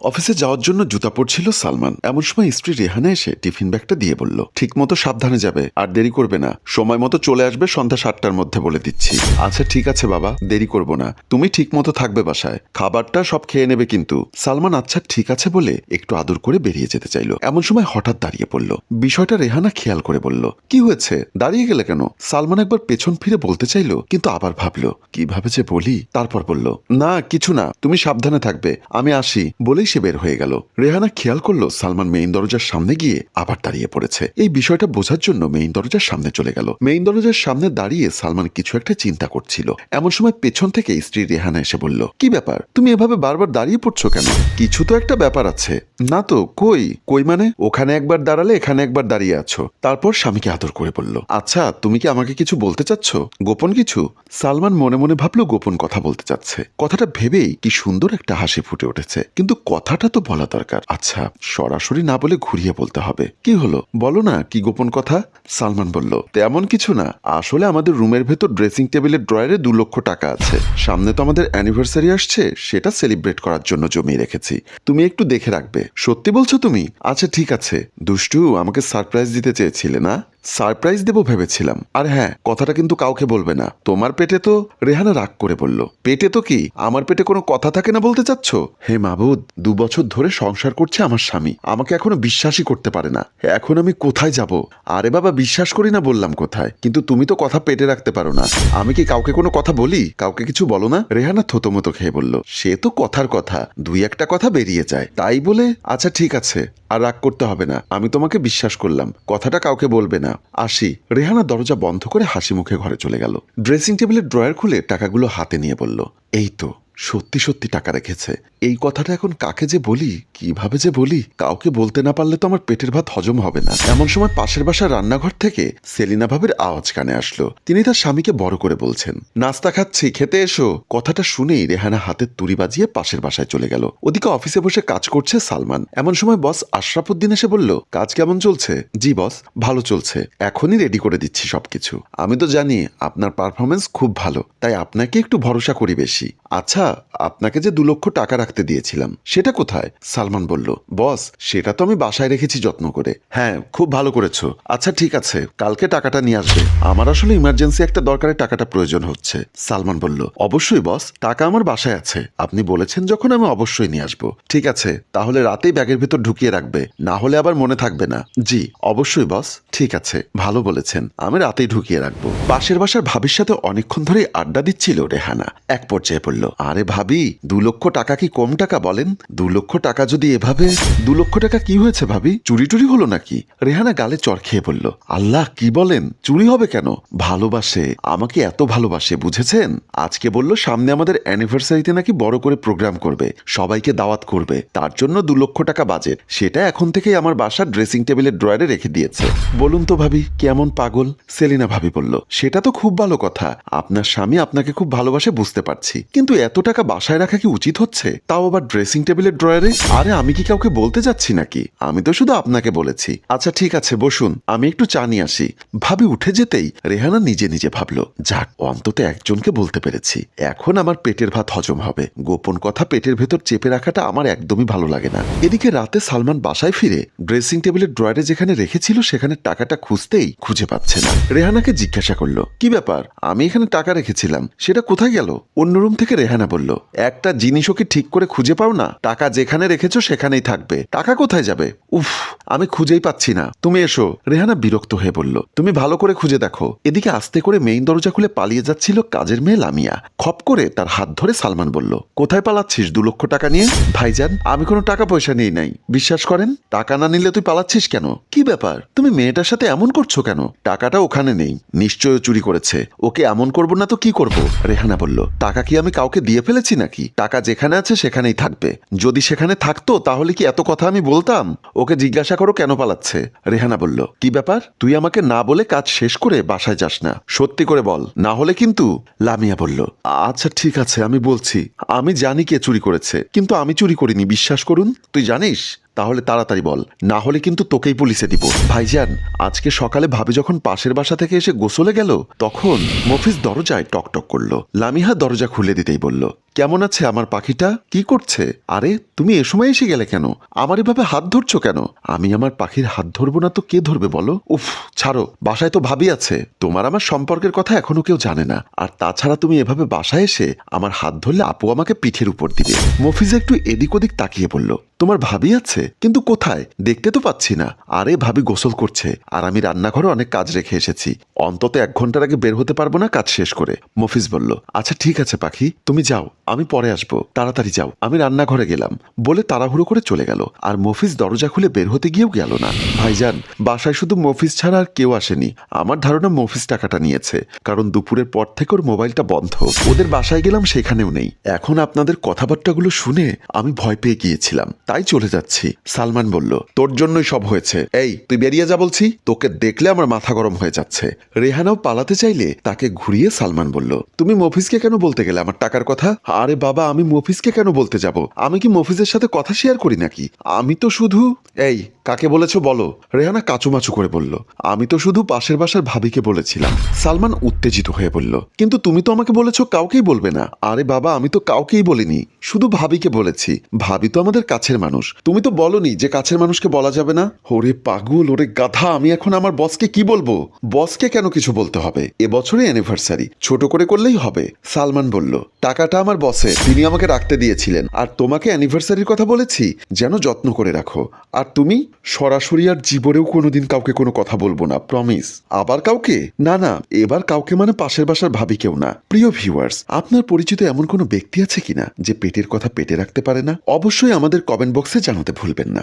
অফিসে যাওয়ার জন্য জুতা পরছিল সালমান। এমন সময় স্ত্রী রেহানা এসে টিফিন ব্যাগটা দিয়ে বলল, ঠিক মতো সাবধানে যাবে, আর দেরি করবে না, সময় মতো চলে আসবে সন্ধ্যা 7টার মধ্যে বলে দিচ্ছি। আচ্ছা ঠিক আছে বাবা, দেরি করব না, তুমি ঠিক মতো থাকবে বাসায়, খাবারটা সব খেয়ে নেবে কিন্তু। সালমান আচ্ছা ঠিক আছে বলে একটু আদর করে বেরিয়ে যেতে চাইল। এমন সময় হঠাৎ দাঁড়িয়ে পড়ল। বিষয়টা রেহানা খেয়াল করে বলল, কি হয়েছে, দাঁড়িয়ে গেলে কেন? সালমান একবার পেছন ফিরে বলতে চাইল, কিন্তু আবার ভাবলো কিভাবে যে বলি। তারপর বলল, না কিছু না, তুমি সাবধানে থাকবে, আমি আসি বলেই সে বের হয়ে গেল। রেহানা খেয়াল করলো সালমান মেইন দরজার সামনে গিয়ে আবার দাঁড়িয়ে পড়েছে। এই বিষয়টা বোঝার জন্য মেইন দরজার সামনে চলে গেল। মেইন দরজার সামনে দাঁড়িয়ে সালমান কিছু একটা চিন্তা করছিল। এমন সময় পেছন থেকে স্ত্রী রেহানা এসে বলল, কি ব্যাপার, তুমি এভাবে বারবার দাঁড়িয়ে পড়ছো কেন? কিছু তো একটা ব্যাপার আছে। না তো, কই কই মানে? ওখানে একবার দাঁড়ালে এখানে একবার দাঁড়িয়ে আছো। তারপর স্বামীকে আদর করে বলল, আচ্ছা তুমি কি আমাকে কিছু বলতে চাচ্ছ, গোপন কিছু? সালমান মনে মনে ভাবলো গোপন কথা বলতে চাচ্ছে। কথাটা ভেবেই কি সুন্দর একটা হাসি ফুটে উঠেছে। কিন্তু কথাটা তো বলা দরকার। আচ্ছা সরাসরি না বলে ঘুরিয়ে বলতে হবে। কি হলো, বলো না কি গোপন কথা? সালমান বলল, তেমন কিছু না, আসলে আমাদের রুমের ভেতর ড্রেসিং টেবিলের ড্রয়ারে 2 লক্ষ টাকা আছে। সামনে তো আমাদের অ্যানিভার্সারি আসছে, সেটা সেলিব্রেট করার জন্য জমিয়ে রেখেছি, তুমি একটু দেখে রাখবে। সত্যি বলছো তুমি? আচ্ছা ঠিক আছে। দুষ্টু, আমাকে সারপ্রাইজ দিতে চেয়েছিলে না? সারপ্রাইজ দেবো ভেবেছিলাম। আর হ্যাঁ, কথাটা কিন্তু কাউকে বলবে না। তোমার পেটে তো, রেহানা রাগ করে বলল, পেটে তো কি, আমার পেটে কোনো কথা থাকে না বলতে চাচ্ছ? হে মাবুদ, 2 বছর ধরে সংসার করছে আমার স্বামী, আমাকে এখনো বিশ্বাসই করতে পারে না। এখন আমি কোথায় যাব? আরে বাবা, বিশ্বাস করি না বললাম কোথায়, কিন্তু তুমি তো কথা পেটে রাখতে পারো না। আমি কি কাউকে কোনো কথা বলি? কাউকে কিছু বলো না? রেহানা থতমতো খেয়ে বলল, সে তো কথার কথা, 2-1টা কথা বেরিয়ে যায়, তাই বলে। আচ্ছা ঠিক আছে, আর রাগ করতে হবে না, আমি তোমাকে বিশ্বাস করলাম, কথাটা কাউকে বলবে না, আসি। রেহানা দরজা বন্ধ করে হাসি মুখে ঘরে চলে গেল। ড্রেসিং টেবিলের ড্রয়ার খুলে টাকাগুলো হাতে নিয়ে বলল, এই তো সত্যি সত্যি টাকা রেখেছে। এই কথাটা এখন কাকে যে বলি, কিভাবে যে বলি? কাউকে বলতে না পারলে তো আমার পেটের ভাত হজম হবে না। এমন সময় পাশের বাসার রান্নাঘর থেকে সেলিনা ভাবির আওয়াজ কানে আসলো। তিনি তার স্বামীকে বড় করে বলছেন, নাস্তা খাচ্ছি, খেতে এসো। কথাটা শুনেই রেহানা হাতের তুড়ি বাজিয়ে পাশের বাসায় চলে গেল। ওদিকে অফিসে বসে কাজ করছে সালমান। এমন সময় বস আশরাফুদ্দিন এসে বলল, কাজ কেমন চলছে? জি বস, ভালো চলছে, এখনই রেডি করে দিচ্ছি সবকিছু। আমি তো জানি আপনার পারফরমেন্স খুব ভালো, তাই আপনাকে একটু ভরসা করি বেশি। আচ্ছা, আপনাকে যে 2 লক্ষ টাকা রাখতে দিয়েছিলাম সেটা কোথায়? সালমান বলল, বস সেটা তো আমি বাসায় রেখেছি যত্ন করে। হ্যাঁ, খুব ভালো করেছো। আচ্ছা ঠিক আছে, কালকে টাকাটা নিয়ে আসবে, আমার আসলে ইমার্জেন্সি একটা দরকারে টাকাটা প্রয়োজন হচ্ছে। সালমান বলল, অবশ্যই বস, টাকা আমার বাসায় আছে, আপনি বলেছেন যখন আমি অবশ্যই নিয়ে আসবো। ঠিক আছে, তাহলে রাতেই ব্যাগের ভেতর ঢুকিয়ে রাখবে, না হলে আবার মনে থাকবে না। জি অবশ্যই বস, ঠিক আছে, ভালো বলেছেন, আমি রাতেই ঢুকিয়ে রাখবো। পাশের বাসার ভাবির সাথে অনেকক্ষণ ধরে আড্ডা দিচ্ছিল রেহানা। এক পর্যায়ে বলল, আরে ভাবি, 2 লক্ষ টাকা কি কম টাকা বলেন? 2 লক্ষ টাকা যদি এভাবে। 2 লক্ষ টাকা কি হয়েছে ভাবি, চুরি টুরি হলো নাকি? রেহানা গালে চড় খেয়ে বলল, আল্লাহ কি বলেন, চুরি হবে কেন? ভালোবাসে, আমাকে এত ভালোবাসে, বুঝেছেন? আজকে বলল সামনে আমাদের অ্যানিভার্সারিতে নাকি বড় করে প্রোগ্রাম করবে, সবাইকে দাওয়াত করবে, তার জন্য 2 লক্ষ টাকা বাজেট, সেটা এখন থেকেই আমার বাসার ড্রেসিং টেবিলের ড্রয়ারে রেখে দিয়েছে। বলুন তো ভাবি, কেমন পাগল? সেলিনা ভাবি বলল, সেটা তো খুব ভালো কথা, আপনার স্বামী আপনাকে খুব ভালোবাসে বুঝতে পারছি, কিন্তু এত টাকা বাসায় রাখা কি উচিত হচ্ছে? তাও আবার ড্রেসিং টেবিলের ড্রয়ারে? আরে আমি কি কাউকে বলতে যাচ্ছি নাকি, আমি তো শুধু আপনাকে বলেছি। আচ্ছা ঠিক আছে বসুন, আমি একটু চা নিয়ে আসি। ভাবি উঠে যেতেই রেহানা নিজে নিজে ভাবলো, যাক অন্তত একজনকে বলতে পেরেছি, এখন আমার পেটের ভাত হজম হবে। গোপন কথা পেটের ভেতর চেপে রাখাটা আমার একদমই ভালো লাগে না। এদিকে রাতে সালমান বাসায় ফিরে ড্রেসিং টেবিলের ড্রয়ারে যেখানে রেখেছিল সেখানে টাকাটা খুঁজতেই খুঁজে পাচ্ছে না। রেহানাকে জিজ্ঞাসা করলো, কি ব্যাপার, আমি এখানে টাকা রেখেছিলাম, সেটা কোথায় গেল? অন্য রুম থেকে রেহানা বলল, একটা জিনিসও কি ঠিক করে খুঁজে পাও না? টাকা যেখানে রেখেছো সেখানেই থাকবে, টাকা কোথায় যাবে? উফ, আমি খুঁজেই পাচ্ছি না, তুমি এসো। রেহানা বিরক্ত হয়ে বলল, তুমি ভালো করে খুঁজে দেখো। এদিকে আস্তে করে মেইন দরজা খুলে পালিয়ে যাচ্ছিল কাজের মেয়ে লামিয়া। খপ করে তার হাত ধরে সালমান বলল, কোথায় পালাচ্ছিস 2 লক্ষ টাকা নিয়ে? ভাইজান, আমি কোনো টাকা পয়সা নিয়ে নাই, বিশ্বাস করেন। টাকা না নিলে তুই পালাচ্ছিস কেন? কি ব্যাপার, তুমি মেয়েটার সাথে এমন করছো কেন? টাকাটা ওখানে নেই, নিশ্চয়ই চুরি করেছে, ওকে এমন করবো না তো কি করব? রেহানা বলল, টাকা কি আমি কাউকে দিয়ে ফেলেছি নাকি? টাকা যেখানে আছে সেখানেই থাকবে, যদি সেখানে থাকতো তাহলে কি এত কথা আমি বলতাম? ওকে জিজ্ঞাসা করো কেন পালাচ্ছে। রেহানা বলল, কি ব্যাপার, তুই আমাকে না বলে কাজ শেষ করে বাসায় যাস না, সত্যি করে বল, না হলে কিন্তু। লামিয়া বলল, আচ্ছা ঠিক আছে, আমি বলছি, আমি জানি কে চুরি করেছে, কিন্তু আমি চুরি করিনি, বিশ্বাস করুন। তুই জানিস? তাহলে তাড়াতাড়ি বল, না হলে কিন্তু তোকেই পুলিশে দিব। ভাইজান, আজকে সকালে ভাবি যখন পাশের বাসা থেকে এসে গোসলে গেল তখন মফিজ দরজায় টকটক করলো। লামিহা দরজা খুলে দিতেই বলল, কেমন আছে আমার পাখিটা? কি করছে? আরে তুমি এ সময় এসে গেলে কেন? আমার এভাবে হাত ধরছো কেন? আমি আমার পাখির হাত ধরবো না তো কে ধরবে বলো? উফ, ছাড়ো, বাসায় তো ভাবি আছে। তোমার আমার সম্পর্কের কথা এখনো কেউ জানে না। আর তাছাড়া তুমি এভাবে বাসায় এসে আমার হাত ধরলে আপু আমাকে পিঠের উপর দিবে। মফিজ একটু এদিক ওদিক তাকিয়ে বলল, তোমার ভাবি আছে? কিন্তু কোথায়? দেখতে তো পাচ্ছি না। আরে ভাবি গোসল করছে, আর আমি রান্নাঘরে অনেক কাজ রেখে এসেছি। অন্তত 1 ঘন্টার আগে বের হতে পারবো না কাজ শেষ করে। মফিজ বলল, আচ্ছা ঠিক আছে পাখি, তুমি যাও, আমি পরে আসবো, তাড়াতাড়ি যাও। আমি রান্নাঘরে গেলাম বলে তাড়াহুড়ো করে চলে গেল। আর মফিজ দরজা খুলে বের হতে গিয়েও গেল না। ভাইজান, বাসায় শুধু মফিজ ছাড়া আর কেউ আসেনি। আমার ধারণা মফিজ টাকাটা নিয়েছে, কারণ দুপুরের পর থেকে ওর মোবাইলটা বন্ধ। ওদের বাসায় গেলাম, সেখানেও নেই। এখন আপনাদের কথাবার্তাগুলো শুনে আমি ভয় পেয়ে গিয়েছিলাম, তাই চলে যাচ্ছি। সালমান বলল, তোর জন্যই সব হয়েছে। এই, তুই বেরিয়ে যা বলছি, তোকে দেখলে আমার মাথা গরম হয়ে যাচ্ছে। রেহানাও পালাতে চাইলে তাকে ঘুরিয়ে সালমান বলল, তুমি মফিজকে কেন বলতে গেলে আমার টাকার কথা? আরে বাবা, আমি মফিজকে কেন বলতে যাব? আমি কি মফিজের সাথে কথা শেয়ার করি নাকি? আমি তো শুধু... এই, কাকে বলেছো বলো? রেহানা কাচুমাচু করে বলল, আমি তো শুধু পাশের বাসার ভাবিকে বলেছিলাম। সালমান উত্তেজিত হয়ে বলল, কিন্তু তুমি তো আমাকে বলেছো কাউকেই বলবে না। আরে বাবা, আমি তো কাউকেই বলিনি, শুধু ভাবিকে বলেছি। ভাবি তো আমাদের কাছের মানুষ। তুমি তো বলনি যে কাছের মানুষকে বলা যাবে না। ওরে পাগল, ওরে গাধা, আমি এখন আমার বসকে কি বলবো? বসকে কেন কিছু বলতে হবে? এবছরে অ্যানিভার্সারি, ছোট করে করলেই হবে। সালমান বলল, টাকাটা আমার বসের, তিনি আমাকে রাখতে দিয়েছিলেন। আর তোমাকে অ্যানিভার্সারির কথা বলেছি যেন যত্ন করে রাখো। আর তুমি? সরাসরি আর জীবনেও কোনোদিন কাউকে কোনো কথা বলবো না, প্রমিস। আবার কাউকে? না না, এবার কাউকে মানে পাশের বাসার ভাবি কেউ না। প্রিয় ভিউয়ার্স, আপনার পরিচিত এমন কোনো ব্যক্তি আছে কিনা যে পেটের কথা পেটে রাখতে পারে না? অবশ্যই আমাদের কমেন্ট বক্সে জানাতে ভুলবেন না।